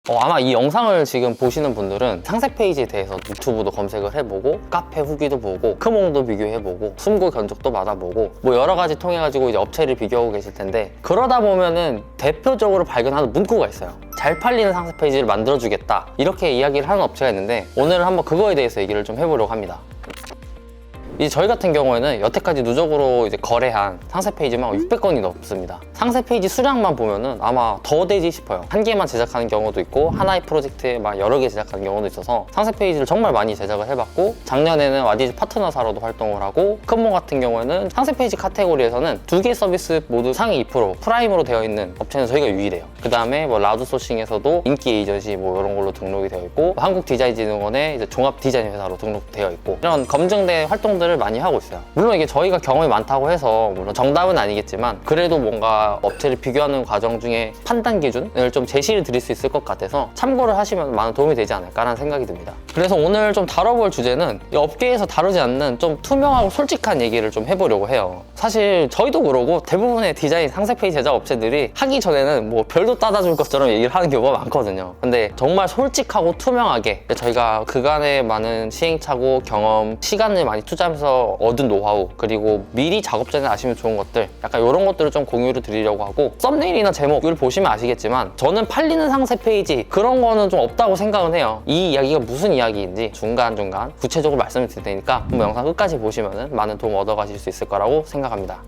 아마 이 영상을 지금 보시는 분들은 상세 페이지에 대해서 유튜브도 검색을 해보고 카페 후기도 보고 크몽도 비교해보고 숨고 견적도 받아보고 뭐 여러 가지 통해가지고 이제 업체를 비교하고 계실 텐데, 그러다 보면은 대표적으로 발견하는 문구가 있어요. 잘 팔리는 상세 페이지를 만들어주겠다, 이렇게 이야기를 하는 업체가 있는데, 오늘은 한번 그거에 대해서 얘기를 좀 해보려고 합니다. 이제 저희 같은 경우에는 여태까지 누적으로 이제 거래한 상세 페이지만 600건이 넘습니다. 상세 페이지 수량만 보면은 아마 더 되지 싶어요. 한 개만 제작하는 경우도 있고 하나의 프로젝트에 막 여러 개 제작하는 경우도 있어서 상세 페이지를 정말 많이 제작을 해봤고, 작년에는 와디즈 파트너사로도 활동을 하고, 큰몽 같은 경우에는 상세 페이지 카테고리에서는 2개 서비스 모두 상위 2% 프라임으로 되어 있는 업체는 저희가 유일해요. 그 다음에 뭐 라우드 소싱에서도 인기 에이전시 뭐 이런 걸로 등록이 되어 있고, 한국디자인진흥원의 이제 종합 디자인 회사로 등록되어 있고, 이런 검증된 활동들을 많이 하고 있어요. 물론 이게 저희가 경험이 많다고 해서 물론 정답은 아니겠지만, 그래도 뭔가 업체를 비교하는 과정 중에 판단 기준을 좀 제시를 드릴 수 있을 것 같아서 참고를 하시면 많은 도움이 되지 않을까라는 생각이 듭니다. 그래서 오늘 좀 다뤄볼 주제는 이 업계에서 다루지 않는 좀 투명하고 솔직한 얘기를 좀 해보려고 해요. 사실 저희도 그러고 대부분의 디자인 상세 페이지 제작 업체들이 하기 전에는 뭐 별도 따다 줄 것처럼 얘기를 하는 경우가 많거든요. 근데 정말 솔직하고 투명하게 저희가 그간의 많은 시행착오, 경험, 시간을 많이 투자하면서 얻은 노하우, 그리고 미리 작업 전에 아시면 좋은 것들, 약간 이런 것들을 좀 공유를 드리려고 하고, 썸네일이나 제목을 보시면 아시겠지만 저는 팔리는 상세 페이지 그런 거는 좀 없다고 생각은 해요. 이 이야기가 무슨 이야기인지 중간중간 구체적으로 말씀을 드릴 테니까 한번 영상 끝까지 보시면 많은 도움 얻어가실 수 있을 거라고 생각합니다.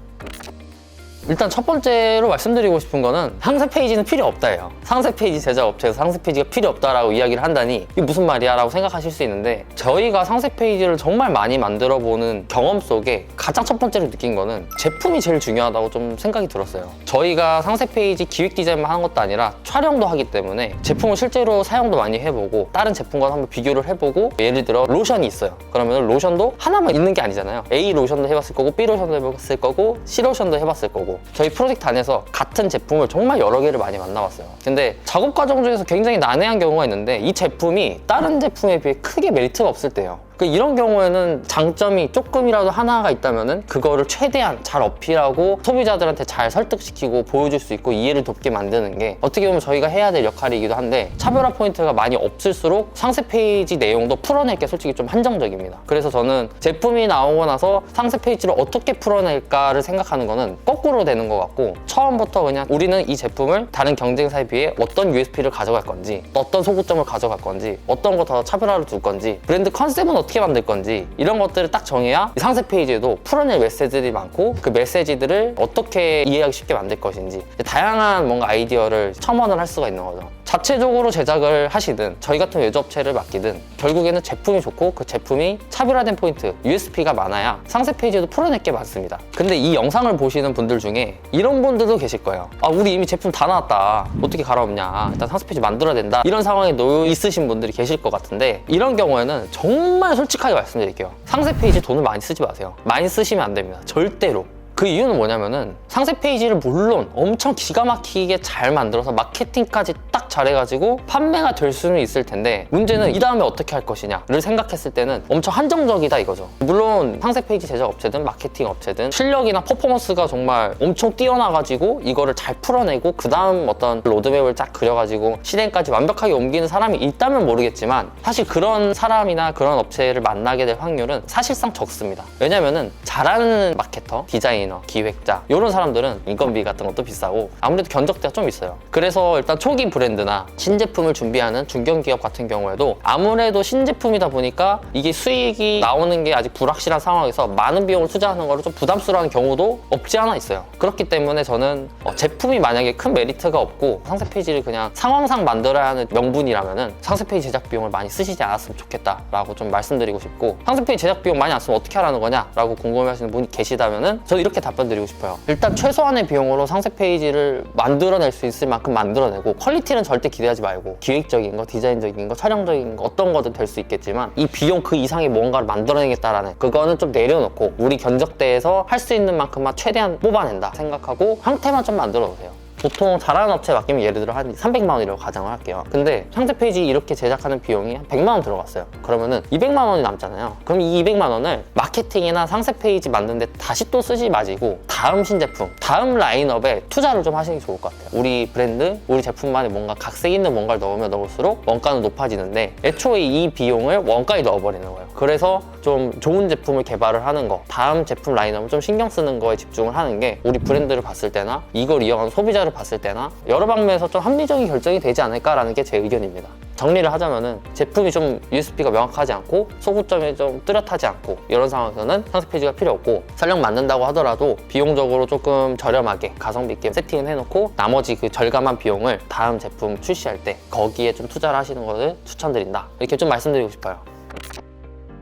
일단 첫 번째로 말씀드리고 싶은 거는 상세 페이지는 필요 없다예요. 상세 페이지 제작 업체에서 상세 페이지가 필요 없다라고 이야기를 한다니 이게 무슨 말이야 라고 생각하실 수 있는데, 저희가 상세 페이지를 정말 많이 만들어 보는 경험 속에 가장 첫 번째로 느낀 거는 제품이 제일 중요하다고 좀 생각이 들었어요. 저희가 상세 페이지 기획 디자인만 하는 것도 아니라 촬영도 하기 때문에 제품을 실제로 사용도 많이 해보고 다른 제품과 한번 비교를 해보고, 예를 들어 로션이 있어요. 그러면 로션도 하나만 있는 게 아니잖아요. A 로션도 해봤을 거고 B 로션도 해봤을 거고 C 로션도 해봤을 거고, 저희 프로젝트 안에서 같은 제품을 정말 여러 개를 많이 만나봤어요. 근데 작업 과정 중에서 굉장히 난해한 경우가 있는데, 이 제품이 다른 제품에 비해 크게 메리트가 없을 때예요. 이런 경우에는 장점이 조금이라도 하나가 있다면은 그거를 최대한 잘 어필하고 소비자들한테 잘 설득시키고 보여줄 수 있고 이해를 돕게 만드는 게 어떻게 보면 저희가 해야 될 역할이기도 한데, 차별화 포인트가 많이 없을수록 상세 페이지 내용도 풀어낼 게 솔직히 좀 한정적입니다. 그래서 저는 제품이 나오고 나서 상세 페이지를 어떻게 풀어낼까를 생각하는 거는 거꾸로 되는 것 같고, 처음부터 그냥 우리는 이 제품을 다른 경쟁사에 비해 어떤 USP를 가져갈 건지, 어떤 소구점을 가져갈 건지, 어떤 거 더 차별화를 둘 건지, 브랜드 컨셉은 어떻게 만들 건지, 이런 것들을 딱 정해야 상세 페이지에도 풀어낼 메시지들이 많고, 그 메시지들을 어떻게 이해하기 쉽게 만들 것인지 다양한 뭔가 아이디어를 첨언을 할 수가 있는 거죠. 자체적으로 제작을 하시든 저희 같은 외주업체를 맡기든 결국에는 제품이 좋고 그 제품이 차별화된 포인트, USP가 많아야 상세 페이지에도 풀어낼 게 많습니다. 근데 이 영상을 보시는 분들 중에 이런 분들도 계실 거예요. 우리 이미 제품 다 나왔다, 어떻게 갈아엎냐, 일단 상세 페이지 만들어야 된다, 이런 상황에 놓여 있으신 분들이 계실 것 같은데, 이런 경우에는 정말 솔직하게 말씀드릴게요. 상세 페이지 돈을 많이 쓰지 마세요. 많이 쓰시면 안 됩니다. 절대로. 그 이유는 뭐냐면은 상세 페이지를 물론 엄청 기가 막히게 잘 만들어서 마케팅까지 딱 잘해가지고 판매가 될 수는 있을 텐데, 문제는 이 다음에 어떻게 할 것이냐를 생각했을 때는 엄청 한정적이다 이거죠. 물론 상세 페이지 제작 업체든 마케팅 업체든 실력이나 퍼포먼스가 정말 엄청 뛰어나가지고 이거를 잘 풀어내고 그 다음 어떤 로드맵을 쫙 그려가지고 실행까지 완벽하게 옮기는 사람이 있다면 모르겠지만, 사실 그런 사람이나 그런 업체를 만나게 될 확률은 사실상 적습니다. 왜냐면은 잘하는 마케터, 디자이너, 기획자, 이런 사람들은 인건비 같은 것도 비싸고 아무래도 견적대가 좀 있어요. 그래서 일단 초기 브랜드나 신제품을 준비하는 중견기업 같은 경우에도 아무래도 신제품이다 보니까 이게 수익이 나오는 게 아직 불확실한 상황에서 많은 비용을 투자하는 거를 좀 부담스러워하는 경우도 없지 않아 있어요. 그렇기 때문에 저는 제품이 만약에 큰 메리트가 없고 상세 페이지를 그냥 상황상 만들어야 하는 명분이라면은 상세 페이지 제작 비용을 많이 쓰시지 않았으면 좋겠다라고 좀 말씀드리고 싶고, 상세 페이지 제작 비용 많이 안 쓰면 어떻게 하라는 거냐라고 궁금해하시는 분이 계시다면은 저는 이렇게 답변 드리고 싶어요. 일단 최소한의 비용으로 상세 페이지를 만들어낼 수 있을 만큼 만들어내고, 퀄리티는 절대 기대하지 말고 기획적인 거, 디자인적인 거, 촬영적인 거 어떤 거든 될 수 있겠지만 이 비용 그 이상의 뭔가를 만들어내겠다라는 그거는 좀 내려놓고 우리 견적대에서 할 수 있는 만큼만 최대한 뽑아낸다 생각하고 형태만 좀 만들어 놓으세요. 보통 잘하는 업체에 맡기면 예를 들어 한 300만 원이라고 가정을 할게요. 근데 상세 페이지 이렇게 제작하는 비용이 한 100만 원 들어갔어요. 그러면은 200만 원이 남잖아요. 그럼 이 200만 원을 마케팅이나 상세 페이지 만드는데 다시 또 쓰지 마시고 다음 신제품, 다음 라인업에 투자를 좀 하시는 게 좋을 것 같아요. 우리 브랜드, 우리 제품만에 뭔가 각색 있는 뭔가를 넣으면 넣을수록 원가는 높아지는데 애초에 이 비용을 원가에 넣어버리는 거예요. 그래서 좀 좋은 제품을 개발을 하는 거, 다음 제품 라인업을 좀 신경 쓰는 거에 집중을 하는 게 우리 브랜드를 봤을 때나 이걸 이용하는 소비자를 봤을 때나 여러 방면에서 좀 합리적인 결정이 되지 않을까라는 게 제 의견입니다. 정리를 하자면은 제품이 좀 USP가 명확하지 않고 소구점이 좀 뚜렷하지 않고 이런 상황에서는 상세 페이지가 필요 없고, 설령 만든다고 하더라도 비용적으로 조금 저렴하게 가성비 있게 세팅을 해놓고 나머지 그 절감한 비용을 다음 제품 출시할 때 거기에 좀 투자를 하시는 것을 추천드린다, 이렇게 좀 말씀드리고 싶어요.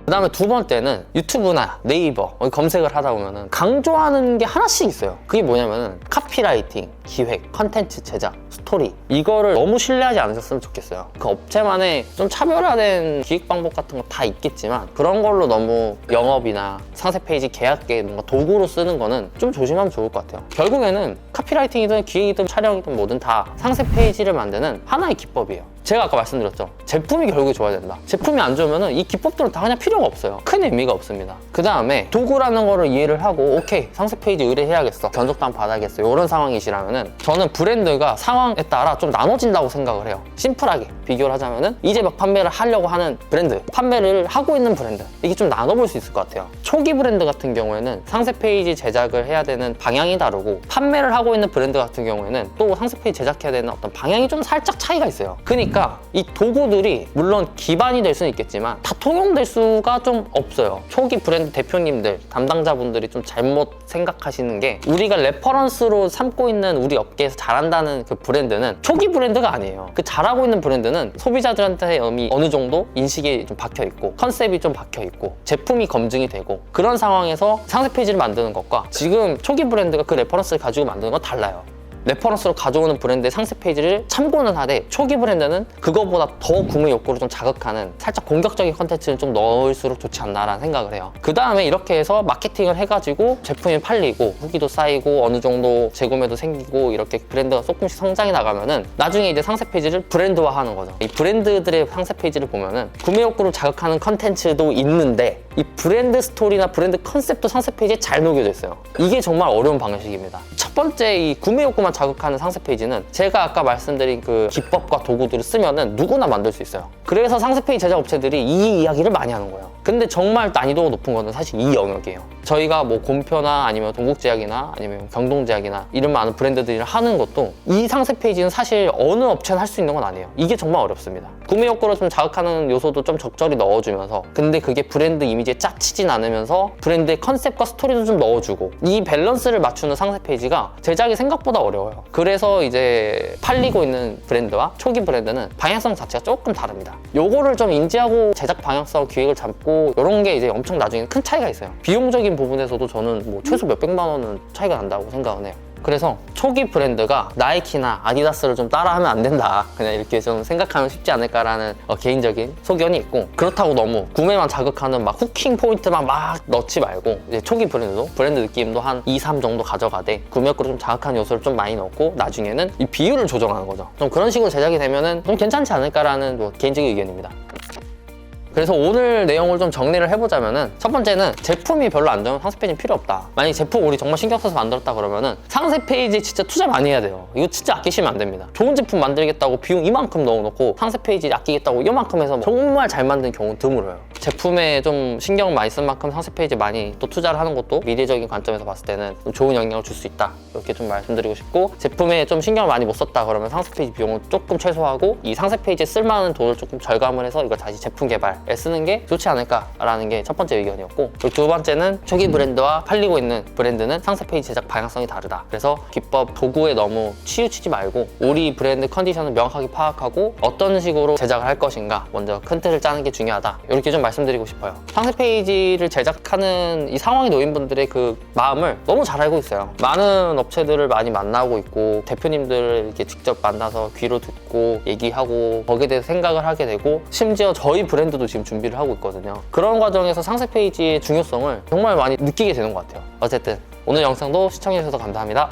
그 다음에 두 번째는 유튜브나 네이버 검색을 하다 보면은 강조하는 게 하나씩 있어요. 그게 뭐냐면은 카피라이팅, 기획, 컨텐츠 제작, 스토리, 이거를 너무 신뢰하지 않으셨으면 좋겠어요. 그 업체만의 좀 차별화된 기획 방법 같은 거 다 있겠지만 그런 걸로 너무 영업이나 상세 페이지 계약에 뭔가 도구로 쓰는 거는 좀 조심하면 좋을 것 같아요. 결국에는 카피라이팅이든 기획이든 촬영이든 뭐든 다 상세 페이지를 만드는 하나의 기법이에요. 제가 아까 말씀드렸죠. 제품이 결국에 좋아야 된다. 제품이 안 좋으면 이 기법들은 다 그냥 필요가 없어요. 큰 의미가 없습니다. 그 다음에 도구라는 거를 이해를 하고 오케이, 상세 페이지 의뢰해야겠어, 견적도 한번 받아야겠어, 이런 상황이시라면은 저는 브랜드가 상황에 따라 좀 나눠진다고 생각을 해요. 심플하게 비교를 하자면은 이제 막 판매를 하려고 하는 브랜드, 판매를 하고 있는 브랜드, 이게 좀 나눠볼 수 있을 것 같아요. 초기 브랜드 같은 경우에는 상세 페이지 제작을 해야 되는 방향이 다르고, 판매를 하고 있는 브랜드 같은 경우에는 또 상세 페이지 제작해야 되는 어떤 방향이 좀 살짝 차이가 있어요. 그러니까 이 도구들이 물론 기반이 될 수는 있겠지만 다 통용될 수가 좀 없어요. 초기 브랜드 대표님들, 담당자분들이 좀 잘못 생각하시는 게, 우리가 레퍼런스로 삼고 있는 우리 업계에서 잘한다는 그 브랜드는 초기 브랜드가 아니에요. 그 잘하고 있는 브랜드는 소비자들한테 이미 어느 정도 인식이 좀 박혀 있고 컨셉이 좀 박혀 있고 제품이 검증이 되고, 그런 상황에서 상세 페이지를 만드는 것과 지금 초기 브랜드가 그 레퍼런스를 가지고 만드는 건 달라요. 레퍼런스로 가져오는 브랜드의 상세 페이지를 참고는 하되 초기 브랜드는 그거보다 더 구매 욕구를 좀 자극하는 살짝 공격적인 컨텐츠를 좀 넣을수록 좋지 않나라는 생각을 해요. 그 다음에 이렇게 해서 마케팅을 해가지고 제품이 팔리고 후기도 쌓이고 어느 정도 재구매도 생기고 이렇게 브랜드가 조금씩 성장해 나가면은 나중에 이제 상세 페이지를 브랜드화하는 거죠. 이 브랜드들의 상세 페이지를 보면은 구매 욕구를 자극하는 컨텐츠도 있는데 이 브랜드 스토리나 브랜드 컨셉도 상세 페이지에 잘 녹여져 있어요. 이게 정말 어려운 방식입니다. 첫 번째, 이 구매 욕구만 자극하는 상세 페이지는 제가 아까 말씀드린 그 기법과 도구들을 쓰면은 누구나 만들 수 있어요. 그래서 상세 페이지 제작 업체들이 이 이야기를 많이 하는 거예요. 근데 정말 난이도가 높은 거는 사실 이 영역이에요. 저희가 뭐 곰표나 아니면 동국제약이나 아니면 경동제약이나 이런 많은 브랜드들이 하는 것도 이 상세 페이지는 사실 어느 업체나 할 수 있는 건 아니에요. 이게 정말 어렵습니다. 구매 욕구를 좀 자극하는 요소도 좀 적절히 넣어주면서, 근데 그게 브랜드 이미지에 짜치진 않으면서 브랜드의 컨셉과 스토리도 좀 넣어주고, 이 밸런스를 맞추는 상세 페이지가 제작이 생각보다 어려워요. 그래서 이제 팔리고 있는 브랜드와 초기 브랜드는 방향성 자체가 조금 다릅니다. 요거를 좀 인지하고 제작 방향성 기획을 잡고 이런 게 이제 엄청 나중에 큰 차이가 있어요. 비용적인 부분에서도 저는 뭐 최소 몇백만 원은 차이가 난다고 생각은 해요. 그래서 초기 브랜드가 나이키나 아디다스를 좀 따라하면 안 된다, 그냥 이렇게 좀 생각하면 쉽지 않을까라는 개인적인 소견이 있고, 그렇다고 너무 구매만 자극하는 막 후킹 포인트만 막 넣지 말고 이제 초기 브랜드도 브랜드 느낌도 한 2, 3 정도 가져가되 구매욕구를 좀 자극하는 요소를 좀 많이 넣고 나중에는 이 비율을 조정하는 거죠. 좀 그런 식으로 제작이 되면은 좀 괜찮지 않을까라는 뭐 개인적인 의견입니다. 그래서 오늘 내용을 좀 정리를 해보자면은, 첫 번째는 제품이 별로 안 좋으면 상세 페이지는 필요 없다. 만약에 제품 우리 정말 신경 써서 만들었다 그러면은 상세 페이지에 진짜 투자 많이 해야 돼요. 이거 진짜 아끼시면 안 됩니다. 좋은 제품 만들겠다고 비용 이만큼 넣어놓고 상세 페이지 아끼겠다고 이만큼 해서 정말 잘 만든 경우는 드물어요. 제품에 좀 신경 많이 쓴 만큼 상세 페이지 많이 또 투자를 하는 것도 미래적인 관점에서 봤을 때는 좀 좋은 영향을 줄 수 있다, 이렇게 좀 말씀드리고 싶고, 제품에 좀 신경을 많이 못 썼다 그러면 상세 페이지 비용을 조금 최소화하고 이 상세 페이지에 쓸만한 돈을 조금 절감을 해서 이걸 다시 제품 개발에 쓰는 게 좋지 않을까라는 게 첫 번째 의견이었고, 그리고 두 번째는 초기 브랜드와 팔리고 있는 브랜드는 상세 페이지 제작 방향성이 다르다. 그래서 기법, 도구에 너무 치우치지 말고 우리 브랜드 컨디션을 명확하게 파악하고 어떤 식으로 제작을 할 것인가 먼저 큰 틀을 짜는 게 중요하다, 이렇게 좀 말씀드리고 싶어요. 상세 페이지를 제작하는 이 상황에 놓인 분들의 그 마음을 너무 잘 알고 있어요. 많은 업체들을 많이 만나고 있고 대표님들을 이렇게 직접 만나서 귀로 듣고 얘기하고 거기에 대해서 생각을 하게 되고, 심지어 저희 브랜드도 지금 준비를 하고 있거든요. 그런 과정에서 상세 페이지의 중요성을 정말 많이 느끼게 되는 것 같아요. 어쨌든 오늘 영상도 시청해주셔서 감사합니다.